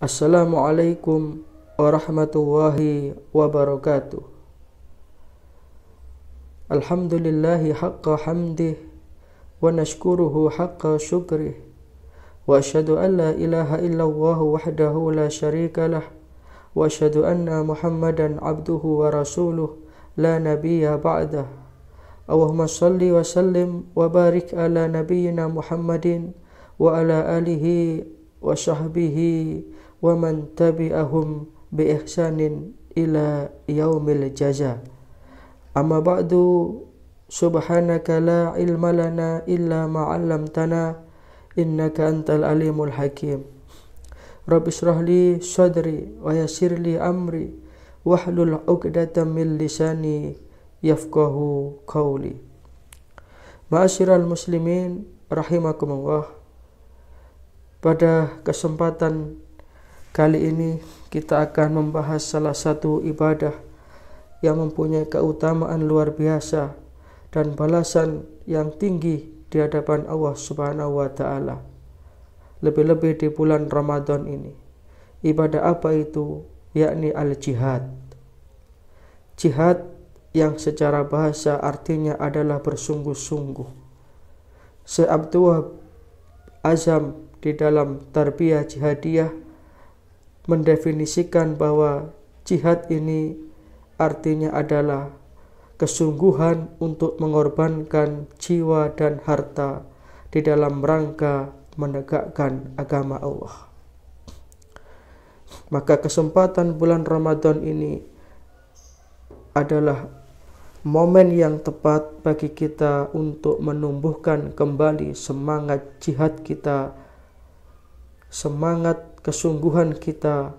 Assalamualaikum warahmatullahi wabarakatuh. Alhamdulillahi haqqa hamdih wa nashkuruhu haqqa syukrih wa asyhadu an la ilaha illallah wahdahu la syarika lah wa asyhadu anna Muhammadan abduhu wa rasuluh la nabiyya ba'dah. Allahumma salli wa sallim wa barik ala nabiyyina Muhammadin wa ala alihi wa sahbihi wa man tabi'ahum bi ihsanin ila yaumil jaza. Amma ba'du, subhanaka la ilma lana illa ma 'allamtana innaka antal alimul hakim. Rabbi shrah li sadri wa yassir li amri wahlul 'uqdatam min lisani yafqahu qawli. Ma'asyiral muslimin rahimakumullah. Pada kesempatan kali ini kita akan membahas salah satu ibadah yang mempunyai keutamaan luar biasa dan balasan yang tinggi di hadapan Allah Subhanahu wa taala. Lebih-lebih di bulan Ramadan ini. Ibadah apa itu? Yakni al-jihad. Jihad yang secara bahasa artinya adalah bersungguh-sungguh. Syekh Abdul Wahab Azam di dalam tarbiyah jihadiyah mendefinisikan bahwa jihad ini artinya adalah kesungguhan untuk mengorbankan jiwa dan harta di dalam rangka menegakkan agama Allah. Maka kesempatan bulan Ramadan ini adalah momen yang tepat bagi kita untuk menumbuhkan kembali semangat jihad kita, semangat kesungguhan kita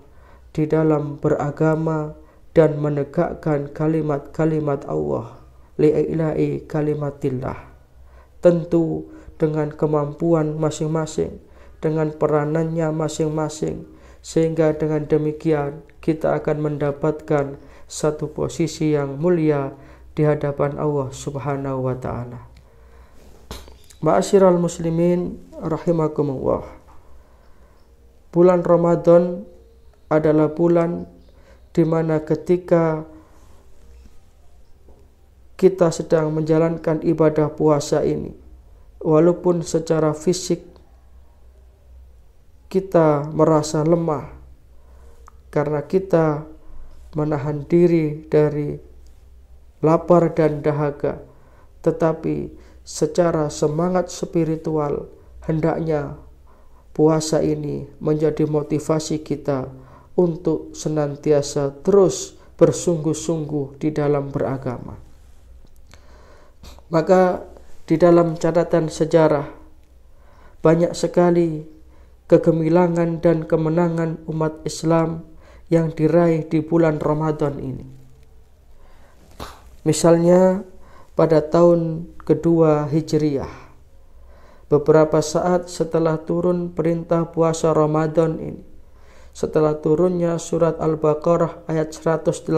di dalam beragama dan menegakkan kalimat-kalimat Allah, li'ila'i kalimatillah. Tentu dengan kemampuan masing-masing, dengan peranannya masing-masing, sehingga dengan demikian kita akan mendapatkan satu posisi yang mulia di hadapan Allah Subhanahu wa taala. Ma'asyiral muslimin rahimakumullah. Bulan Ramadan adalah bulan di mana ketika kita sedang menjalankan ibadah puasa ini, walaupun secara fisik kita merasa lemah karena kita menahan diri dari lapar dan dahaga, tetapi secara semangat spiritual hendaknya puasa ini menjadi motivasi kita untuk senantiasa terus bersungguh-sungguh di dalam beragama. Maka di dalam catatan sejarah banyak sekali kegemilangan dan kemenangan umat Islam yang diraih di bulan Ramadan ini. Misalnya pada tahun kedua Hijriyah, beberapa saat setelah turun perintah puasa Ramadan ini, setelah turunnya surat Al-Baqarah ayat 183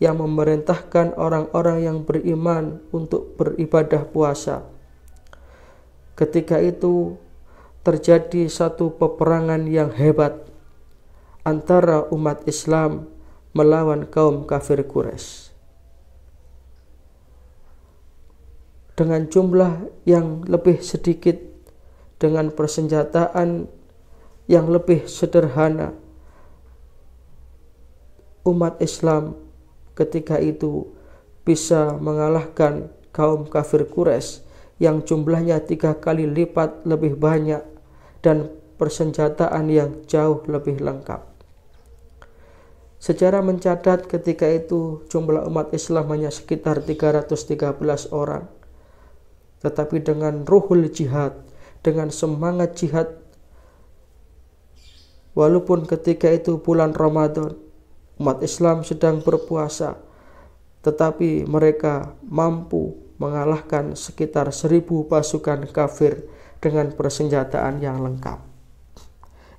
yang memerintahkan orang-orang yang beriman untuk beribadah puasa. Ketika itu terjadi satu peperangan yang hebat antara umat Islam melawan kaum kafir Quraisy. Dengan jumlah yang lebih sedikit, dengan persenjataan yang lebih sederhana, umat Islam ketika itu bisa mengalahkan kaum kafir Quraisy yang jumlahnya 3 kali lipat lebih banyak dan persenjataan yang jauh lebih lengkap. Sejarah mencatat ketika itu jumlah umat Islam hanya sekitar 313 orang. Tetapi dengan ruhul jihad, dengan semangat jihad, walaupun ketika itu bulan Ramadan, umat Islam sedang berpuasa, tetapi mereka mampu mengalahkan sekitar 1000 pasukan kafir dengan persenjataan yang lengkap.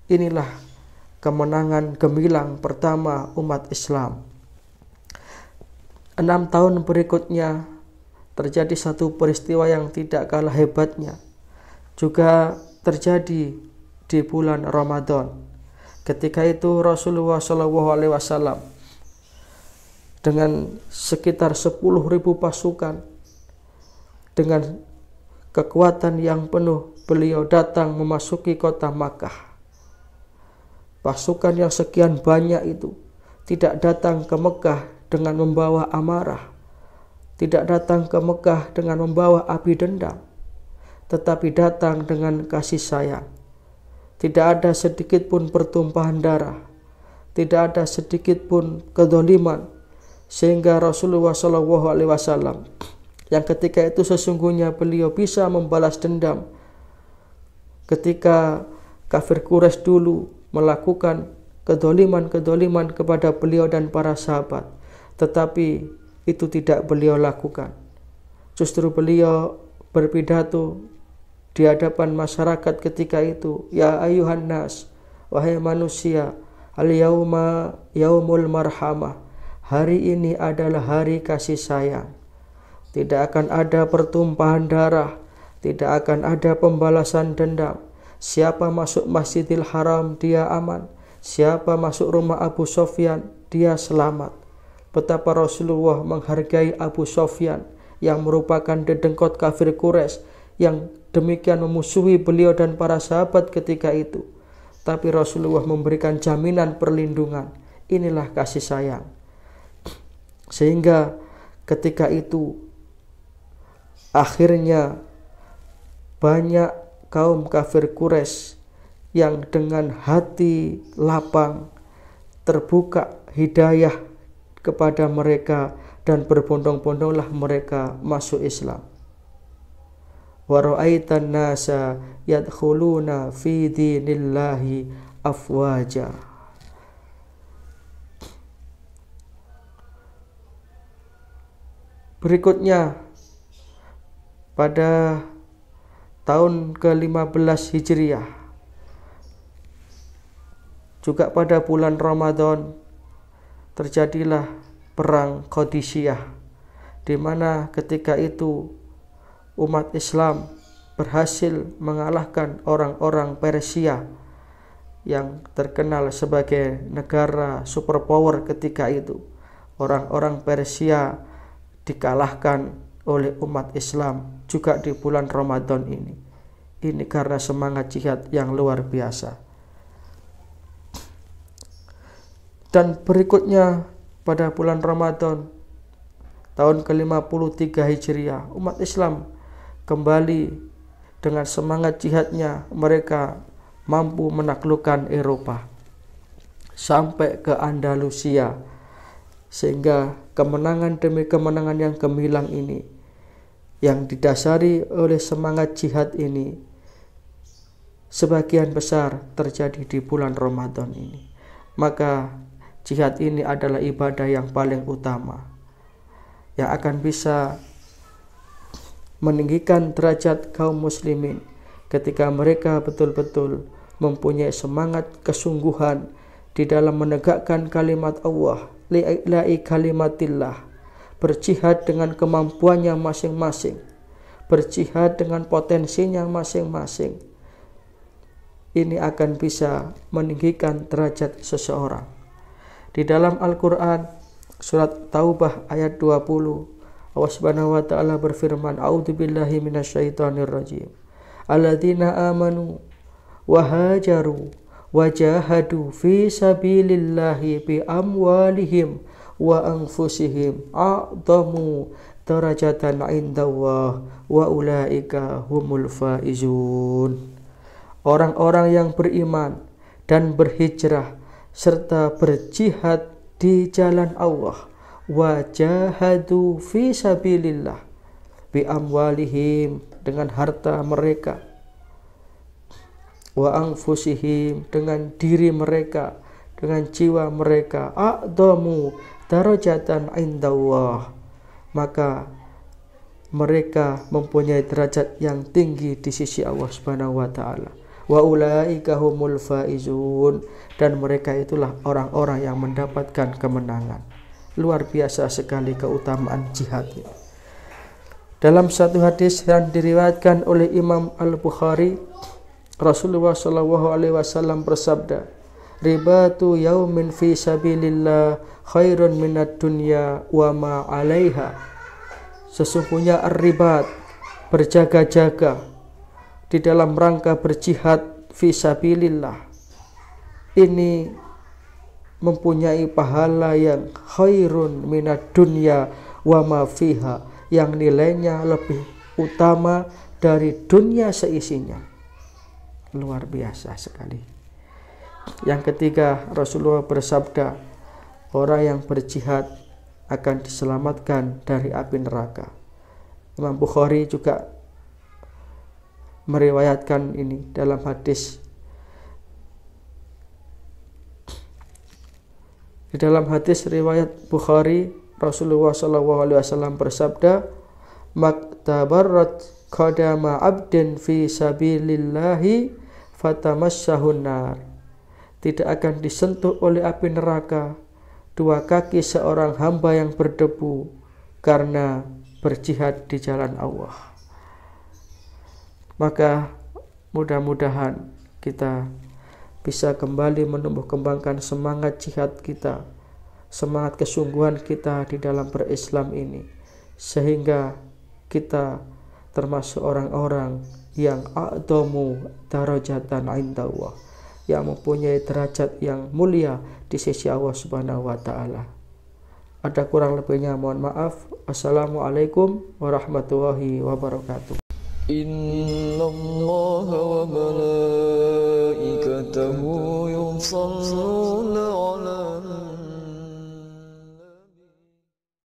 Inilah kemenangan gemilang pertama umat Islam. 6 tahun berikutnya terjadi satu peristiwa yang tidak kalah hebatnya, juga terjadi di bulan Ramadan, Ketika itu Rasulullah SAW dengan sekitar 10.000 pasukan, dengan kekuatan yang penuh, beliau datang memasuki kota Makkah. Pasukan yang sekian banyak itu tidak datang ke Mekah dengan membawa amarah, tidak datang ke Mekah dengan membawa api dendam, tetapi datang dengan kasih sayang. Tidak ada sedikit pun pertumpahan darah, tidak ada sedikit pun kedoliman, sehingga Rasulullah SAW yang ketika itu sesungguhnya beliau bisa membalas dendam ketika kafir Quraisy dulu melakukan kedoliman kepada beliau dan para sahabat, tetapi itu tidak beliau lakukan. Justru beliau berpidato di hadapan masyarakat ketika itu, ya ayuhan nas, wahai manusia, al yauma yaumul marhamah, hari ini adalah hari kasih sayang. Tidak akan ada pertumpahan darah, tidak akan ada pembalasan dendam. Siapa masuk Masjidil Haram dia aman, siapa masuk rumah Abu Sofyan dia selamat. Betapa Rasulullah menghargai Abu Sofyan yang merupakan dedengkot kafir Quraisy yang demikian memusuhi beliau dan para sahabat ketika itu. Tapi Rasulullah memberikan jaminan perlindungan. Inilah kasih sayang. Sehingga ketika itu akhirnya banyak kaum kafir Quraisy yang dengan hati lapang terbuka hidayah kepada mereka dan berbondong-bondonglah mereka masuk Islam. Wa ra'aitan nasa yadkhuluna fi dinillahi afwaja. Berikutnya pada tahun ke-15 Hijriah, juga pada bulan Ramadan, terjadilah perang Qadisiyah, di mana ketika itu umat Islam berhasil mengalahkan orang-orang Persia yang terkenal sebagai negara superpower ketika itu. Orang-orang Persia dikalahkan oleh umat Islam juga di bulan Ramadan ini. Ini karena semangat jihad yang luar biasa. Dan berikutnya pada bulan Ramadan tahun ke-53 Hijriah, umat Islam kembali dengan semangat jihadnya. Mereka mampu menaklukkan Eropa sampai ke Andalusia, sehingga kemenangan demi kemenangan yang gemilang ini yang didasari oleh semangat jihad ini sebagian besar terjadi di bulan Ramadan ini. Maka jihad ini adalah ibadah yang paling utama yang akan bisa meninggikan derajat kaum muslimin ketika mereka betul-betul mempunyai semangat kesungguhan di dalam menegakkan kalimat Allah, li'ila'i kalimatillah, berjihad dengan kemampuannya masing-masing, berjihad dengan potensinya masing-masing. Ini akan bisa meninggikan derajat seseorang. Di dalam Al-Quran surat Taubah ayat 20, Allah Subhanahu wa taala berfirman, a'udzubillahi minasyaitonir rajim. Alladzina amanu wa hajaru wa jahadu fi sabilillahi bi amwalihim wa anfusihim a'dhamu darajatan 'indallah wa ulaika humul faizun. Orang-orang yang beriman dan berhijrah serta berjihad di jalan Allah, wajahadu fi sabilillah bi amwalihim, dengan harta mereka, wa anfusihim, dengan diri mereka, dengan jiwa mereka, a'dhamu darajatan indallah, maka mereka mempunyai derajat yang tinggi di sisi Allah Subhanahu wa taala. Wa ulaika humul faizun, dan mereka itulah orang-orang yang mendapatkan kemenangan. Luar biasa sekali keutamaan jihad. Dalam satu hadis yang diriwayatkan oleh Imam Al-Bukhari, Rasulullah SAW bersabda, ribatu yaumin fi sabilillah khairun minad dunya wa ma 'alaiha. Sesungguhnya ar-ribat, berjaga-jaga di dalam rangka berjihad fi sabilillah, ini mempunyai pahala yang khairun minad dunya wa ma fiha, yang nilainya lebih utama dari dunia seisinya. Luar biasa sekali. Yang ketiga, Rasulullah bersabda, orang yang berjihad akan diselamatkan dari api neraka. Imam Bukhari juga meriwayatkan ini dalam hadis. Di dalam hadis riwayat Bukhari, Rasulullah SAW bersabda, maktabarrat qadama abdin fi sabilillahi fatamassahun nar. Tidak akan disentuh oleh api neraka dua kaki seorang hamba yang berdebu karena berjihad di jalan Allah. Maka mudah-mudahan kita bisa kembali menumbuh kembangkan semangat jihad kita, semangat kesungguhan kita di dalam berislam ini, sehingga kita termasuk orang-orang yang a'dhamu darajatan indallah, yang mempunyai derajat yang mulia di sisi Allah Subhanahu wa taala. Ada kurang lebihnya mohon maaf. Assalamualaikum warahmatullahi wabarakatuh. Innallaha wa malaikatahu yusalluna